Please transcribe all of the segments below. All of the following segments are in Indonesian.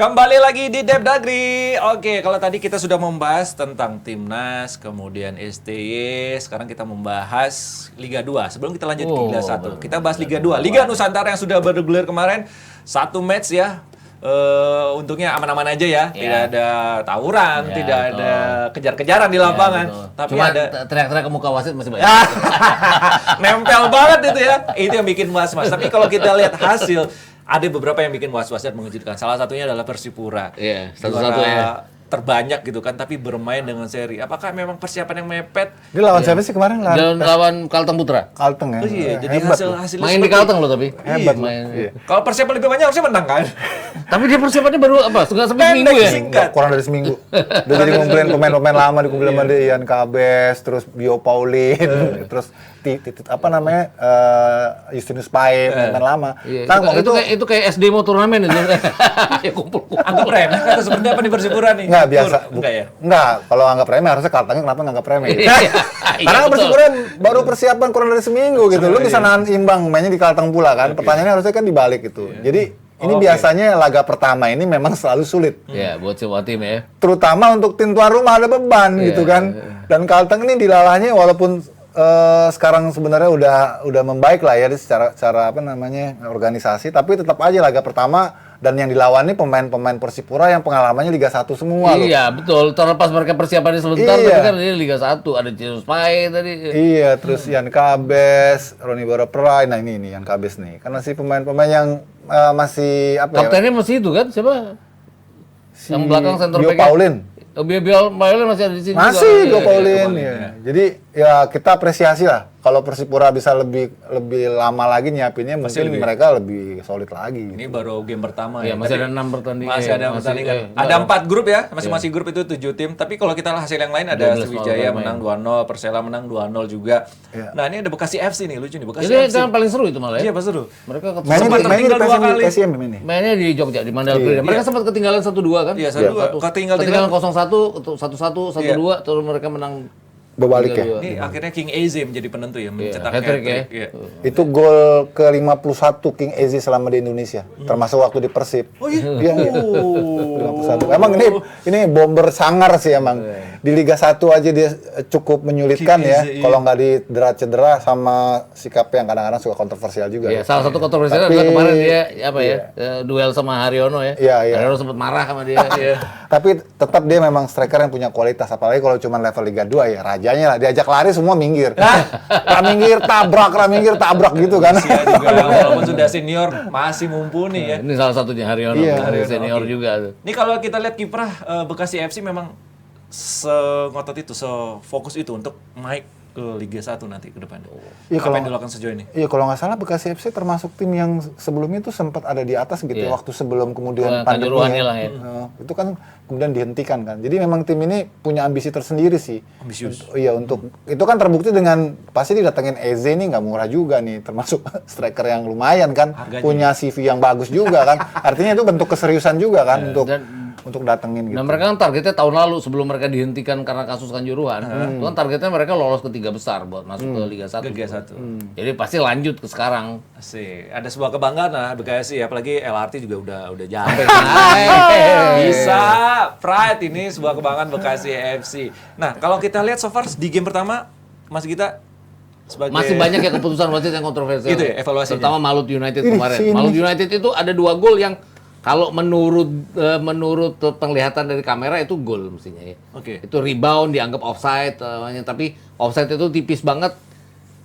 Kembali lagi di Depdagri. Oke, kalau tadi kita sudah membahas tentang Timnas, kemudian STY, sekarang kita membahas Liga 2. Sebelum kita lanjut ke Liga 1, kita bahas Liga 2. Liga Nusantara yang sudah bergulir kemarin, satu match ya. Untungnya aman-aman aja ya, tidak ada tawuran, tidak ada kejar-kejaran di lapangan. Tapi cuma ada teriak-teriak ke muka wasit masih banyak. nempel banget itu ya. Itu yang bikin was-was. Tapi kalau kita lihat hasil, ada beberapa yang bikin was-was dan mengejutkan. Salah satunya adalah Persipura. Iya, satu-satu ya. Terbanyak gitu kan, tapi bermain dengan seri. Apakah memang persiapan yang mepet? Dia lawan siapa sih kemarin? Lawan Kalteng Putra. Kalteng ya. Oh iya, jadi Hebat hasilnya Main di Kalteng loh tapi. Hebat main. Iya. Kalau persiapan lebih banyak harusnya menang kan? Tapi dia persiapannya baru apa? Sudah sampai Pendek, seminggu ya? singkat. Kurang dari seminggu. Udah jadi ngumpulin pemain-pemain lama, dikumpulin sama dia Ian Kabes, terus Bio Paulin, terus apa namanya Justinus Pae, pemain lama. Iya, Nah, itu kayak SD mau turnamen itu. Ya kumpul-kumpul. Anggap remeh atau seperti apa di Persipura nih? Nggak biasa. Enggak ya? Nggak, kalau anggap remeh harusnya Kaltengnya kenapa nggak anggap remeh? Iya, Karena betul. Persipura baru persiapan kurang dari seminggu gitu. Lu bisa nahan imbang mainnya di Kalteng pula kan. Pertanyaannya harusnya kan dibalik gitu. Jadi ini biasanya laga pertama ini memang selalu sulit. Ya, buat semua tim ya. Terutama untuk tim tuan rumah ada beban gitu kan. Dan Kalteng ini dilalahnya walaupun sekarang sebenarnya udah membaik lah ya secara apa namanya organisasi, tapi tetap aja laga pertama dan yang dilawan ini pemain-pemain Persipura yang pengalamannya Liga 1 semua loh. Iya, betul. Terlepas mereka persiapannya sebentar, Iya. tapi kan ini Liga 1. Ada Justinus Pae tadi. Iya, terus Ian Kabes, Roni Baraprai, nah ini Ian Kabes nih. Karena si pemain-pemain yang masih apa ya? Kaptennya masih itu kan? Siapa? Yang belakang center Bio back-nya. Paulin. Bio Paulin masih ada di sini Masih juga. Bio Paulin ya. Jadi ya kita apresiasi lah. Kalau Persipura bisa lebih lama lagi nyiapinnya, mungkin mereka lebih solid lagi. Ini baru game pertama Iya, ya. masih Tapi ada 6 pertandingan. masih ada pertandingan. Ada 4 grup ya, masing-masing grup itu 7 tim. Tapi kalau kita lihat hasil yang lain ada 12 Sriwijaya main. menang 2-0, Persela menang 2-0 juga. Iya. Nah, ini ada Bekasi FC nih, lucu nih Bekasi Jadi FC. yang paling seru itu malah ya. Iya, pas seru. Mereka Mainnya Sempat di tertinggal dua kali. PSM ini. mainnya di Jogja di Mandalika. Mereka sempat ketinggalan 1-2 kan? Iya, 1-2. Ketinggalan 0-1, 1-1, 1-2 terus mereka menang. Berbalik ya. Ini akhirnya King Eze menjadi penentu ya, mencetak hat-trick ya. Iya. Itu gol ke-51 King Eze selama di Indonesia, termasuk waktu di Persib. Oh iya. Iya, iya. 51. Emang ini bomber sangar sih emang. Di Liga 1 aja dia cukup menyulitkan King ya. Eze, iya. Kalau nggak cedera sama sikap yang kadang-kadang suka kontroversial juga. Iya, salah satu kontroversinya Tapi- adalah kemarin dia duel sama Haryono ya. Iya, iya. Haryono sempat marah sama dia. Iya. Tapi tetap dia memang striker yang punya kualitas, apalagi kalau cuma level Liga 2 ya rajanya lah, diajak lari semua minggir. Raminggir tabrak gitu kan. Usia juga walaupun sudah senior masih mumpuni ya. Ini salah satunya Haryono, Iya. senior Oke. juga tuh. Ini kalau kita lihat kiprah Bekasi FC memang sengotot itu, sefokus itu untuk naik ke Liga 1 nanti ke depan. Iya, Apa kalau- yang dilakukan sejauh ini? Iya, kalau nggak salah Bekasi FC termasuk tim yang sebelumnya itu sempat ada di atas gitu ya, Iya. waktu sebelum kemudian Kanjuruhan pandemi lah ya. Itu kan kemudian dihentikan kan. Jadi memang tim ini punya ambisi tersendiri sih. Ambisius. Iya, untuk itu kan terbukti dengan pasti didatengin Eze nih nggak murah juga nih, termasuk striker yang lumayan kan, Harganya. punya CV yang bagus juga kan. Artinya itu bentuk keseriusan juga kan untuk datengin gitu. Nah mereka kan targetnya tahun lalu sebelum mereka dihentikan karena kasus Kanjuruhan, itu kan targetnya mereka lolos ke 3 besar buat masuk ke Liga 1. Liga 1. Jadi pasti lanjut ke sekarang. Asik. Ada sebuah kebanggaan lah Bekasi, apalagi LRT juga udah jalan. Hai. Bisa, pride ini sebuah kebanggaan Bekasi FC. Nah, kalau kita lihat so far di game pertama, Mas Gita sebagai Masih banyak ya keputusan wasit yang kontroversial. Itu ya, evaluasinya. Terutama Malut United Ini, kemarin. si ini. Malut United itu ada 2 gol yang kalau menurut penglihatan dari kamera itu gol mestinya ya. Oke. Itu rebound dianggap offside, tapi offside itu tipis banget.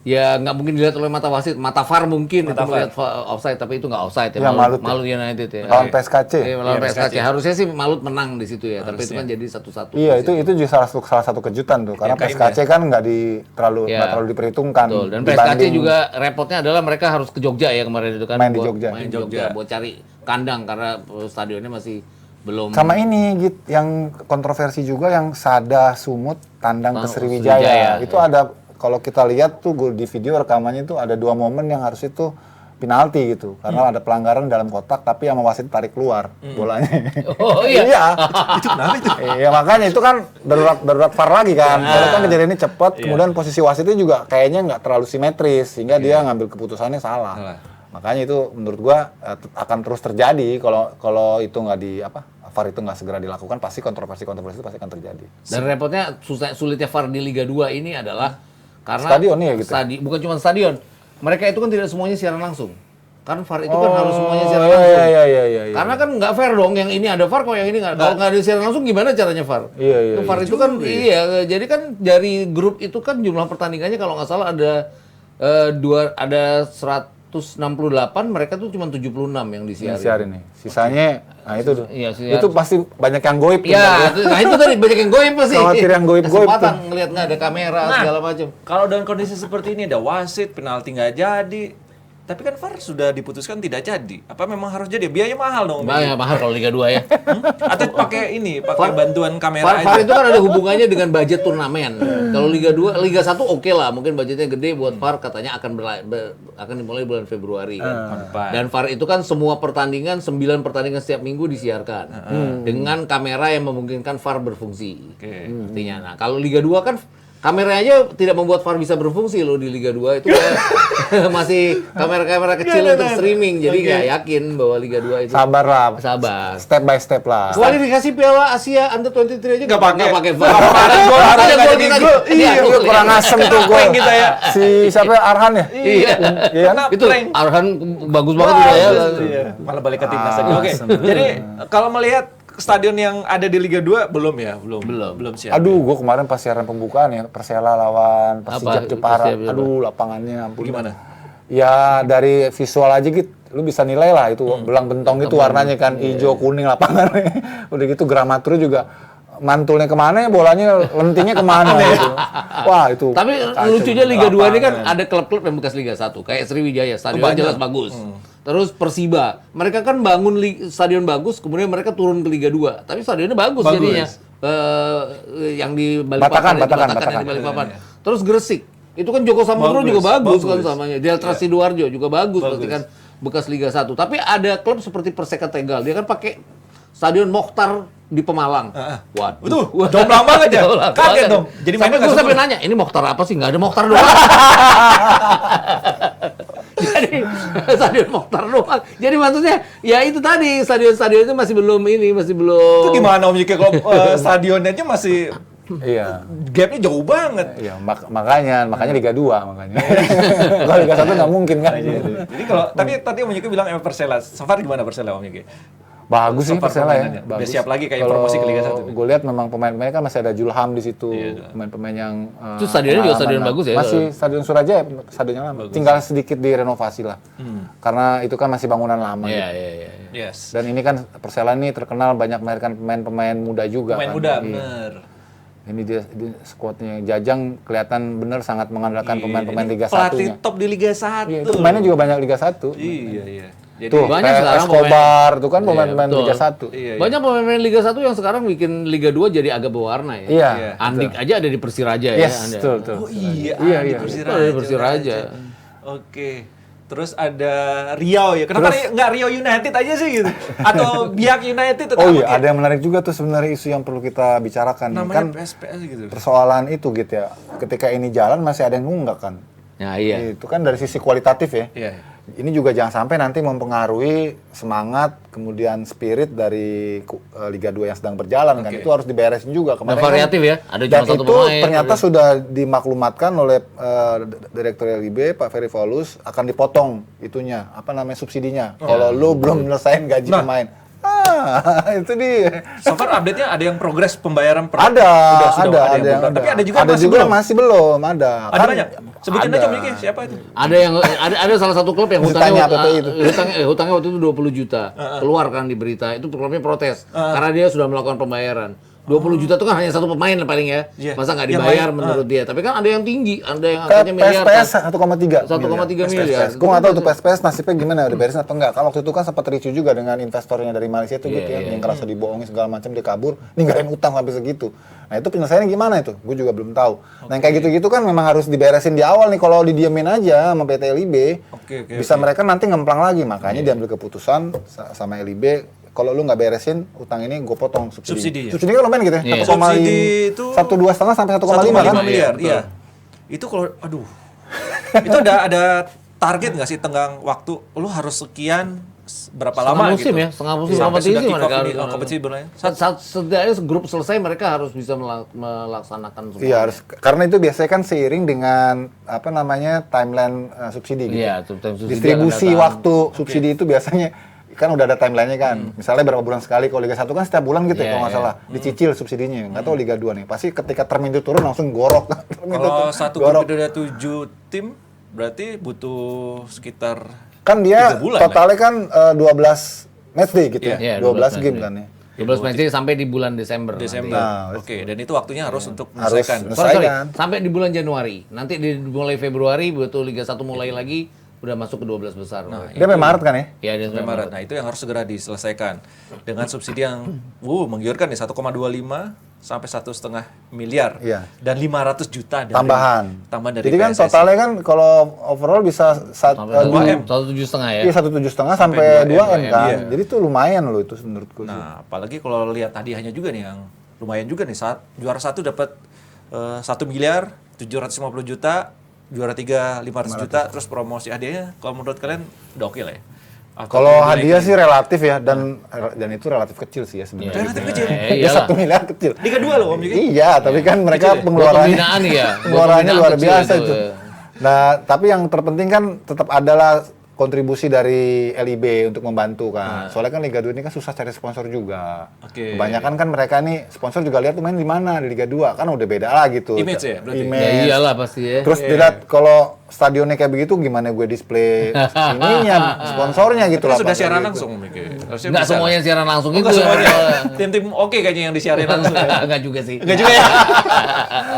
Ya nggak mungkin dilihat oleh mata wasit, mata VAR mungkin Mata itu melihat offside, tapi itu nggak offside ya. Ya, Malut ya. Malut United ya. Lawan PSKC. Iya, lawan Iya, PSKC. PSKC. Harusnya sih Malut menang di situ ya, tapi itu kan jadi 1-1. Iya, itu juga salah satu kejutan tuh, karena Ya, PSKC kan nggak Iya. terlalu diperhitungkan. Betul. Dan PSKC dibanding- juga repotnya adalah mereka harus ke Jogja ya kemarin itu kan. Main di buat- Jogja. Main di Jogja. Jogja buat cari kandang karena stadionnya masih belum. Sama ini Git, yang kontroversi juga yang Sada Sumut tandang ke Sriwijaya, Sriwijaya. Itu ya. ada, kalau kita lihat tuh di video rekamannya itu ada 2 momen yang harus itu penalti gitu. Karena ada pelanggaran dalam kotak tapi sama wasit tarik keluar bolanya. Oh iya. Iya. itu kenapa itu? Iya, makanya itu kan darurat VAR lagi kan. Kalau kan kejadiannya cepat, kemudian posisi wasitnya juga kayaknya nggak terlalu simetris sehingga dia ngambil keputusannya salah. Makanya itu menurut gua akan terus terjadi kalau itu nggak VAR itu nggak segera dilakukan, pasti kontroversi itu pasti akan terjadi. Dan repotnya sulitnya VAR di Liga 2 ini adalah karena Stadionnya gitu. Bukan cuma stadion. Mereka itu kan tidak semuanya siaran langsung. Kan VAR itu kan harus semuanya siaran langsung. Iya. Karena kan nggak fair dong, yang ini ada VAR kok yang ini nggak. Kalau nggak ada siaran langsung gimana caranya VAR? Iya. Itu VAR itu kan jadi kan dari grup itu kan jumlah pertandingannya kalau nggak salah ada 168, mereka tuh cuma 76 yang disiarin. Nih. Sisanya, nah itu tuh. Iya, itu pasti banyak yang goib. Iya, nah itu tadi banyak yang goib pasti. Khawatir yang goib-goib Kesempatan tuh. ngelihat nggak ada kamera segala macam. Kalau dalam kondisi seperti ini ada wasit, penalti nggak jadi. Tapi kan VAR sudah diputuskan tidak jadi. Apa memang harus jadi? Biaya mahal dong. Mahal kalau Liga 2 ya. Atau pakai bantuan kamera VAR aja. itu kan ada hubungannya dengan budget turnamen. Kalau Liga 2, Liga 1 oke lah, mungkin budgetnya gede buat VAR katanya akan dimulai bulan Februari kan. Dan VAR itu kan semua pertandingan, 9 pertandingan setiap minggu disiarkan. Dengan kamera yang memungkinkan VAR berfungsi. Artinya. Nah, kalau Liga 2 kan kameranya tidak membuat VAR bisa berfungsi loh di Liga 2 itu masih kamera-kamera kecil untuk streaming, jadi nggak yakin bahwa Liga 2 itu. Sabar lah. Sabar. Step by step lah. Kualifikasi Piala Asia Under 23 aja Nggak pakai. VAR. Kemarin gol Ada nggak gol jadi kita. gol. Iya, Itu kurang asem tuh gol. Prank kita ya. Si siapa Arhan ya? Iya. Iya kan? Itu Arhan bagus banget udah ya. Iya. Malah balik ke timnas lagi. Oke. Jadi kalau melihat stadion yang ada di Liga 2 belum ya? Belum siap. Aduh, gua kemarin pas siaran pembukaan ya, Persela lawan Persija Jepara. Persija. Aduh, lapangannya ampun. Gimana? Ya dari visual aja gitu, lu bisa nilai lah itu belang bentong gitu warnanya kan hijau kuning lapangannya. Udah gitu Gramatru juga mantulnya kemana ya, bolanya lentingnya kemana gitu. Wah itu. Tapi kacau. lucunya Liga 2 ini kan ada klub-klub yang bekas Liga 1 kayak Sriwijaya, stadionnya jelas bagus. Terus Persiba, mereka kan bangun stadion bagus, kemudian mereka turun ke Liga 2. Tapi stadionnya bagus. Jadinya. Yang di Balikpapan, Batakan. yang di Balikpapan. Terus Gresik, itu kan Joko Samudro juga bagus kan samanya. Delta Sidoarjo juga bagus, berarti kan bekas Liga 1. Tapi ada klub seperti Perseka Tegal, dia kan pakai Stadion Mokhtar di Pemalang. Waduh. Itu jomplang banget ya. Kaget dong. Jadi Sampai gue sampai nanya, ini Mokhtar apa sih? Nggak ada Mokhtar doang. Jadi Stadion Mokhtar doang. Jadi maksudnya ya itu tadi stadion itu masih belum. Itu gimana Om Yike kalau stadionnya aja masih Iya. gapnya jauh banget. Iya, makanya Liga 2 makanya. Kalau Liga 1 nggak mungkin kan. Jadi kalau tadi Om Yike bilang Persela. Safar gimana Persela Om Yike? Bagus sih So far Persela ya. permainannya. Bagus. Udah siap lagi kayak promosi ke Liga 1. Gue lihat memang pemain-pemainnya kan masih ada Julham di situ. Pemain-pemain yang Itu stadionnya juga stadion pengalaman. bagus ya? Masih Stadion Surajaya, stadionnya lama. Tinggal sedikit direnovasi lah. Karena itu kan masih bangunan lama. Iya, gitu. iya. Yes. Dan ini kan Persela ini terkenal banyak melahirkan pemain-pemain muda juga. Pemain kan. muda, Iya. bener. Ini dia skuadnya Jajang kelihatan bener sangat mengandalkan pemain-pemain Ini Liga 1-nya. Pelatih top di Liga 1. Iya, itu pemainnya juga banyak Liga 1. Iya. Jadi Tuh, banyak kayak sekarang Escobar, itu kan Iya, pemain-pemain betul. Liga 1. Iya. Banyak pemain Liga 1 yang sekarang bikin Liga 2 jadi agak berwarna ya. Iya. Andik aja ada di Persiraja ya. Yes, betul. Oh iya, Iya, di iya. Persiraja. Ada di Persiraja. Oke. Terus ada Riau ya. Kenapa nggak Riau United aja sih gitu? Atau Biak United atau Oh apa iya, kayak? ada yang menarik juga tuh sebenarnya isu yang perlu kita bicarakan. Namanya Kan PSPS gitu. persoalan itu gitu ya. Ketika ini jalan masih ada yang nunggak kan. Nah, iya. Itu kan dari sisi kualitatif ya. Iya. Ini juga jangan sampai nanti mempengaruhi semangat kemudian spirit dari Liga 2 yang sedang berjalan kan. Oke. Itu harus diberesin juga Dan kemarin. variatif kan, ya. Ada dan cuma satu itu pemain. ternyata sudah dimaklumatkan oleh Direktur LIB Pak Ferry Paulus akan dipotong itunya, apa namanya subsidinya. Kalau lu belum nyelesain gaji pemain. Itu dia. So far update-nya ada yang progres pembayaran Ada, sudah ada yang belum. Tapi ada juga yang masih juga belum. masih belum, ada. Ada Kan banyak. Sebutin ada. aja Om Yike, siapa itu? Ada salah satu klub yang Mesti hutangnya tanya PPI itu. hutangnya waktu itu 20 juta. Keluar kan di berita. Itu klubnya protes karena dia sudah melakukan pembayaran. 20 juta itu kan hanya satu pemain paling ya. Iya. Masa nggak Yang dibayar lain, menurut dia. Tapi kan ada yang tinggi, ada yang Kayak angkanya miliar. PSPS 1,3 1,3 miliar. Gue nggak tahu tuh PSPS nasibnya gimana, udah beresin atau enggak. Kalau waktu itu kan sempat ricu juga dengan investornya dari Malaysia itu gitu ya, yang kerasa dibohongi segala macam, dia kabur, ninggalin utang sampai segitu. Nah itu penyelesaiannya gimana itu? Gue juga belum tahu. Nah yang kayak gitu-gitu kan memang harus diberesin di awal nih. Kalau didiemin aja sama PT LIB, bisa mereka nanti ngemplang lagi. Makanya diambil keputusan sama LIB, kalau lu nggak beresin utang ini gue potong subsidi. Subsidi, ya? Subsidi kan lumayan gitu ya. Iya. 1,5 Subsidi itu 1,2,5 sampai 1,5 kan? miliar, iya. Itu kalau aduh. Itu ada target nggak sih tenggang waktu? Lu harus sekian berapa Setengah lama musim gitu? ya, setengah musim Sampai kompetisi sudah kick mereka off ini, harus- kompetisi berlangsung. Setidaknya grup selesai mereka harus bisa melaksanakan semua. Iya harus, karena itu biasanya kan seiring dengan apa namanya timeline subsidi gitu. Iya, time subsidi Distribusi akan datang. waktu subsidi itu biasanya kan udah ada timelinenya kan. Misalnya berapa bulan sekali, kalau Liga 1 kan setiap bulan gitu Iya, ya kalau nggak iya. salah. Dicicil subsidinya. Nggak tahu Liga 2 nih. Pasti ketika term itu turun langsung gorok. Term itu Kalau tuh, satu gorok. grup itu ada 7 tim, berarti butuh sekitar Kan dia 3 bulan, totalnya kan 12 matchday gitu ya. Iya, 12 12 game matchday. kan ya. 12 match sampai di bulan Desember. Desember. Nah, Oke, dan itu waktunya harus untuk Harus menyelesaikan. selesai. Sorry, Selesaikan. sampai di bulan Januari. Nanti di mulai Februari betul Liga 1 mulai lagi udah masuk ke 12 besar. Dia sampai Maret kan ya? Ya, dia Sampai Maret. Nah, itu yang harus segera diselesaikan dengan subsidi yang menggiurkan nih 1,25 sampai 1,5 miliar Iya. dan 500 juta dari Tambahan. dari Jadi kan PSSI. totalnya kan kalau overall bisa sampai 2M. 1,7,5 ya. Iya 1,7,5 sampai 2 M kan. iya. Jadi itu lumayan loh itu menurutku. sih. Nah, apalagi kalau lihat hadiahnya juga nih yang lumayan juga nih, saat juara 1 dapat 1 miliar 750 juta, juara 3 500 juta, terus promosi hadiahnya kalau menurut kalian udah oke lah ya. Atau Kalau nilai hadiah gini? sih relatif ya dan itu relatif kecil sih ya sebenarnya. Relatif kecil. Ya 1 miliar kecil. Liga 2 loh Om Yuki. Iya, tapi kan mereka Kecil ya? pengeluarannya Buat pembinaan ya. pengeluarannya Buat luar pembinaan biasa kecil itu. ya. Nah, tapi yang terpenting kan tetap adalah kontribusi dari LIB untuk membantu kan. Soalnya kan Liga 2 ini kan susah cari sponsor juga. Oke. Kebanyakan kan mereka nih sponsor juga lihat tuh main di mana di Liga 2 kan udah beda lah gitu. Image ya, berarti? Image. Ya iyalah pasti ya. Terus dilihat kalau stadionnya kayak begitu gimana gue display ininya sponsornya gitu Tapi lah. sudah Pak. siaran Gitu. langsung Om Yuki. Harusnya Enggak bisa semuanya lah. siaran langsung Oh, itu. nggak semuanya. ya. Tim-tim oke kayaknya yang disiarin langsung ya. Enggak juga sih. Enggak juga ya.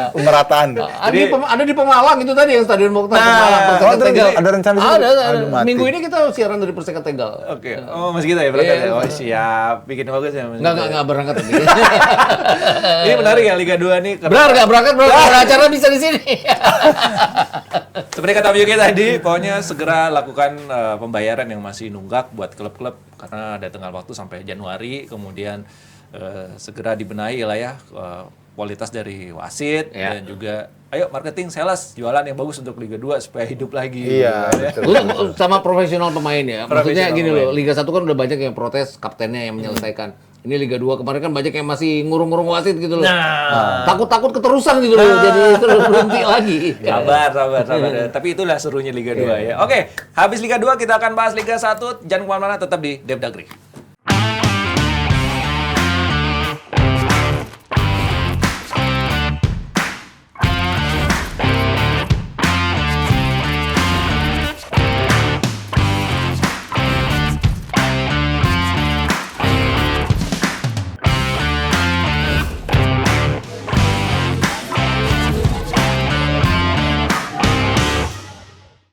Pemerataan. Ada di Pemalang itu tadi yang Stadion Mokhtar Nah, Pemalang oh, Perseka ada- Tegal. ada rencana di situ? Ada. Aduh, mati. Minggu ini kita siaran dari Perseka Tegal. Oke. Oh, masih kita ya berangkat Iya. ya. Oh, siap. Bikin bagus ya. Mas. Enggak berangkat tadi. Ini menarik ya Liga 2 nih. karena- Benar enggak berangkat acara bisa di sini. Seperti kata Om Yuki tadi, pokoknya segera lakukan pembayaran yang masih nunggak buat klub-klub karena ada tengah waktu sampai Januari, kemudian segera dibenahi lah ya kualitas dari wasit Ya. dan juga ayo marketing sales jualan yang bagus untuk Liga 2 supaya hidup lagi. Iya, gitu ya. betul. Lu sama profesional pemain ya. Maksudnya Profesional gini pemain. loh, Liga 1 kan udah banyak yang protes kaptennya yang menyelesaikan. Ini Liga 2 kemarin kan banyak yang masih ngurung-ngurung wasit gitu loh. Nah. Takut-takut keterusan gitu loh. Jadi terus berhenti lagi. Sabar. Tapi itulah serunya Liga 2 ya. Oke, habis Liga 2 kita akan bahas Liga 1. Jangan kemana-mana, tetap di Depdagri.